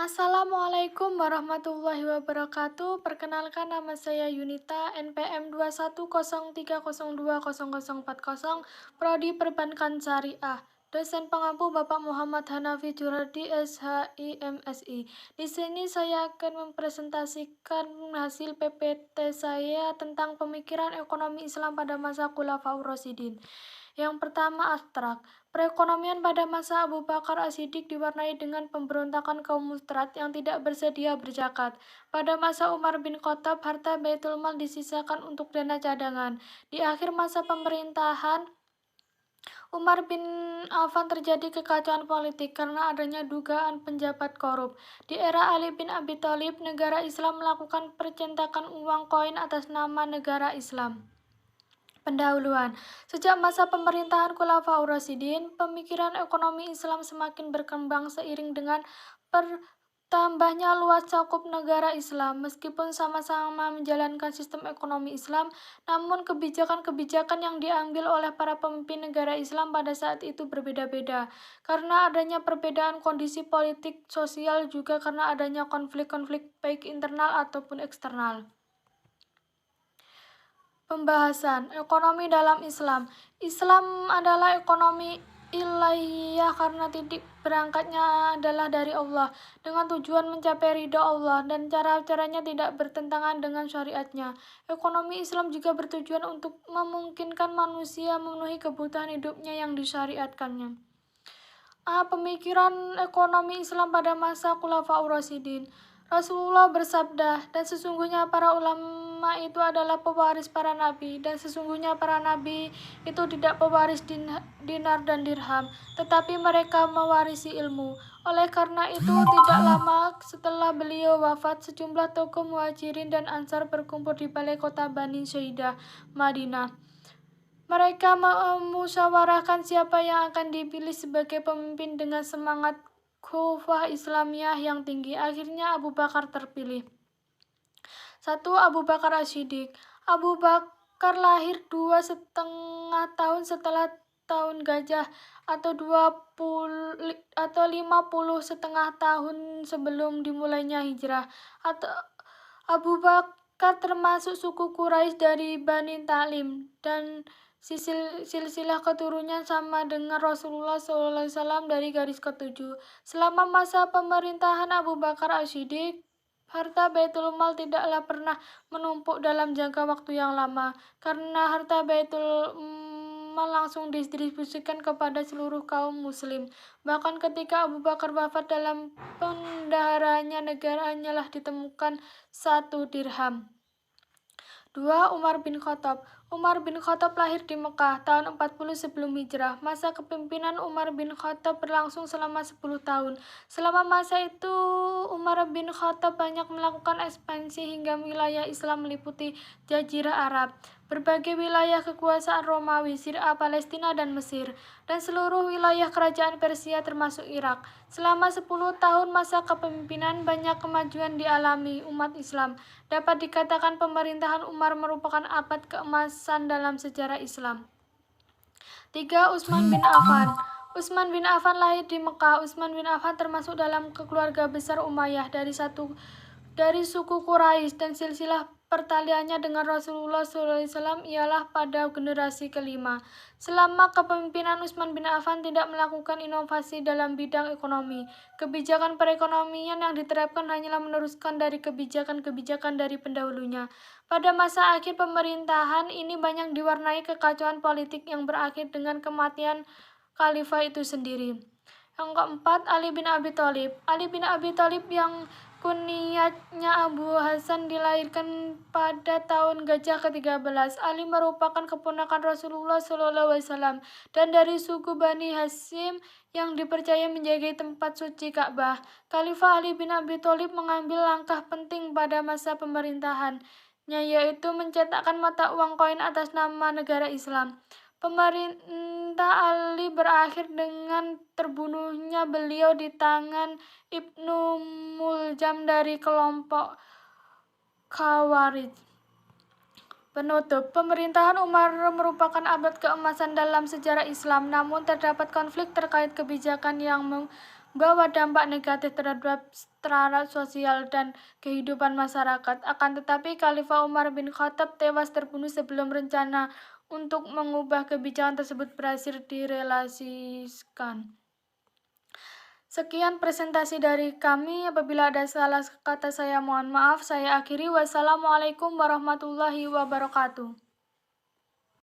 Assalamualaikum warahmatullahi wabarakatuh. Perkenalkan nama saya Yunita, NPM 21030200040, Prodi Perbankan Syariah. Dosen pengampu Bapak Muhammad Hanafi Juradi, SHI, MSI. Di sini saya akan mempresentasikan hasil PPT saya tentang pemikiran ekonomi Islam pada masa Khulafaur Rasyidin. Yang pertama, abstrak. Perekonomian pada masa Abu Bakar As-Siddiq diwarnai dengan pemberontakan kaum mustrat yang tidak bersedia berzakat. Pada masa Umar bin Khattab, harta Baitul Mal disisakan untuk dana cadangan. Di akhir masa pemerintahan Umar bin Affan terjadi kekacauan politik karena adanya dugaan penjabat korup. Di era Ali bin Abi Thalib, negara Islam melakukan percetakan uang koin atas nama negara Islam. Pendahuluan. Sejak masa pemerintahan Khulafaur Rasyidin, pemikiran ekonomi Islam semakin berkembang seiring dengan bertambahnya luas cakup negara Islam. Meskipun sama-sama menjalankan sistem ekonomi Islam, namun kebijakan-kebijakan yang diambil oleh para pemimpin negara Islam pada saat itu berbeda-beda. Karena adanya perbedaan kondisi politik, sosial, juga karena adanya konflik-konflik baik internal ataupun eksternal. Pembahasan ekonomi dalam Islam. Islam adalah ekonomi ilahiyah karena titik berangkatnya adalah dari Allah dengan tujuan mencapai ridha Allah dan cara-caranya tidak bertentangan dengan syariatnya. Ekonomi Islam juga bertujuan untuk memungkinkan manusia memenuhi kebutuhan hidupnya yang disyariatkannya. Pemikiran ekonomi Islam pada masa Khulafaur Rasyidin. Rasulullah bersabda, dan sesungguhnya para ulama itu adalah pewaris para nabi, dan sesungguhnya para nabi itu tidak pewaris dinar dan dirham, tetapi mereka mewarisi ilmu. Oleh karena itu, tidak lama setelah beliau wafat, sejumlah tokoh muhajirin dan ansar berkumpul di balai kota Bani Saidah, Madinah. Mereka memusyawarahkan siapa yang akan dipilih sebagai pemimpin dengan semangat khufah Islamiyah yang tinggi. Akhirnya Abu Bakar terpilih. 1. Abu Bakar As-Siddiq. Abu Bakar lahir 2,5 tahun setelah tahun gajah atau 50,5 tahun sebelum dimulainya hijrah. Abu Bakar termasuk suku Quraisy dari Bani Talim dan silsilah keturunannya sama dengan Rasulullah SAW dari garis ketujuh. Selama masa pemerintahan Abu Bakar As-Siddiq, harta Baitul Mal tidaklah pernah menumpuk dalam jangka waktu yang lama, karena harta Baitul Mal langsung didistribusikan kepada seluruh kaum muslim. Bahkan ketika Abu Bakar wafat, dalam pendaharaannya negara hanyalah ditemukan 1 dirham. 2. Umar bin Khattab. Umar bin Khattab lahir di Mekah tahun 40 sebelum hijrah. Masa kepemimpinan Umar bin Khattab berlangsung selama 10 tahun. Selama masa itu, Umar bin Khattab banyak melakukan ekspansi hingga wilayah Islam meliputi Jazirah Arab, berbagai wilayah kekuasaan Romawi, Syria, Palestina, dan Mesir, dan seluruh wilayah kerajaan Persia termasuk Irak. Selama 10 tahun masa kepemimpinan, banyak kemajuan dialami umat Islam. Dapat dikatakan pemerintahan Umar merupakan abad keemasan dalam sejarah Islam. 3. Utsman bin Affan. Utsman bin Affan lahir di Mekah. Utsman bin Affan termasuk dalam keluarga besar Umayyah dari suku Quraisy, dan silsilah pertaliannya dengan Rasulullah SAW ialah pada generasi kelima. Selama kepemimpinan Utsman bin Affan tidak melakukan inovasi dalam bidang ekonomi. Kebijakan perekonomian yang diterapkan hanyalah meneruskan dari kebijakan-kebijakan dari pendahulunya. Pada masa akhir pemerintahan ini banyak diwarnai kekacauan politik yang berakhir dengan kematian khalifah itu sendiri. Yang keempat, Ali bin Abi Thalib. Ali bin Abi Thalib yang kunyatnya Abu Hasan dilahirkan pada tahun Gajah ke-13. Ali merupakan keponakan Rasulullah SAW dan dari suku Bani Hashim yang dipercaya menjaga tempat suci Ka'bah. Khalifah Ali bin Abi Thalib mengambil langkah penting pada masa pemerintahannya, yaitu mencetakkan mata uang koin atas nama negara Islam. Pemerintah Ali berakhir dengan terbunuhnya beliau di tangan Ibnu Muljam dari kelompok Khawarij. Penutup, pemerintahan Umar merupakan abad keemasan dalam sejarah Islam, namun terdapat konflik terkait kebijakan yang membawa dampak negatif terhadap sosial dan kehidupan masyarakat. Akan tetapi Khalifah Umar bin Khattab tewas terbunuh sebelum rencana untuk mengubah kebijakan tersebut berhasil direalisasikan. Sekian presentasi dari kami. Apabila ada salah kata saya mohon maaf. Saya akhiri. Wassalamualaikum warahmatullahi wabarakatuh.